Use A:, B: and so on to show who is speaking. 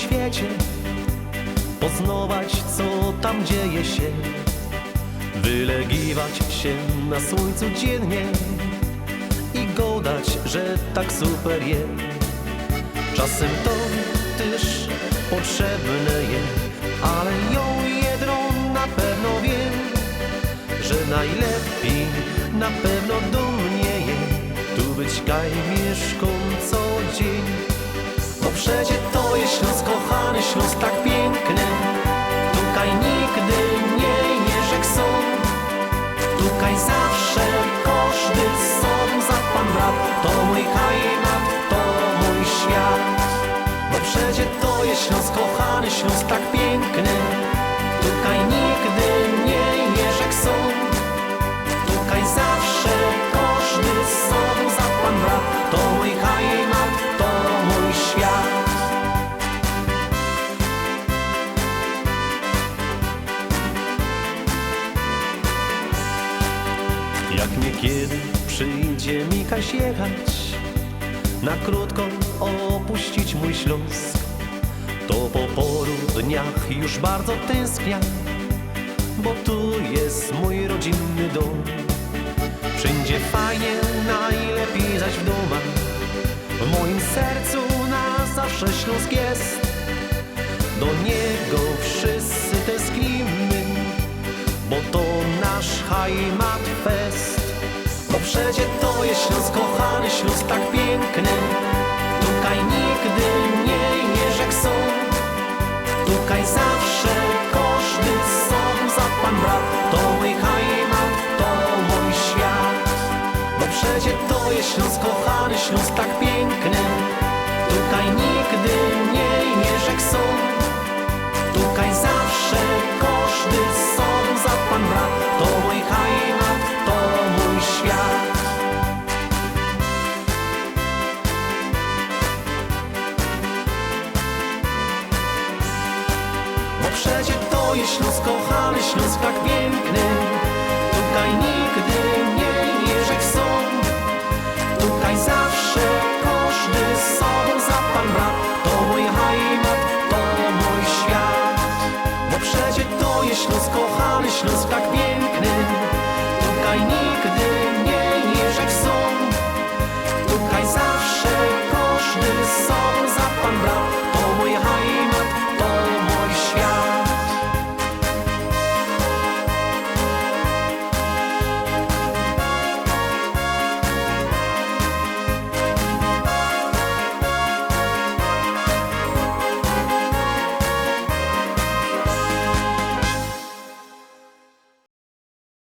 A: świecie, poznawać, co tam dzieje się, wylegiwać się na słońcu dziennie i godać, że tak super jest. Czasem to też potrzebne jest, ale ją jedno na pewno wiem, że najlepiej na pewno do mnie jest tu być kajmieszką co dzień. Bo przecie to jest Śląsk, kochany Śląsk tak piękny. Tutaj nigdy nie jeżek są, tutaj zawsze każdy sobą za pan brat. To mój kajmat, to mój świat. Bo przecie to jest Śląsk, kochany Śląsk tak piękny. Tutaj nigdy nie jeżek są, tutaj zawsze każdy sobą za pan brat. To mój kajmat, to mój świat. Jak niekiedy przyjdzie mi Kaś jechać, na krótko opuścić mój Śląsk, to po paru dniach już bardzo tęsknię, bo tu jest mój rodzinny dom. Wszędzie fajnie, najlepiej zaś w domach. W moim sercu na zawsze Śląsk jest, do niego wszyscy tęsknimy, bo to nasz Heimat fest. Bo przecie to jest Śląsk, kochany Śląsk tak piękny. Tutaj nigdy nie jeżek są, tutaj zawsze każdy sobą za pan brat. To mój Heimat, to mój świat. Bo przecie to jest Śląsk, kochany Śląsk tak piękny. Tutaj nigdy nie jeżek są, tutaj zawsze każdy sobą za pan brat. To mój Heimat, to mój świat. Bo przecie to jest Śląsk, kochany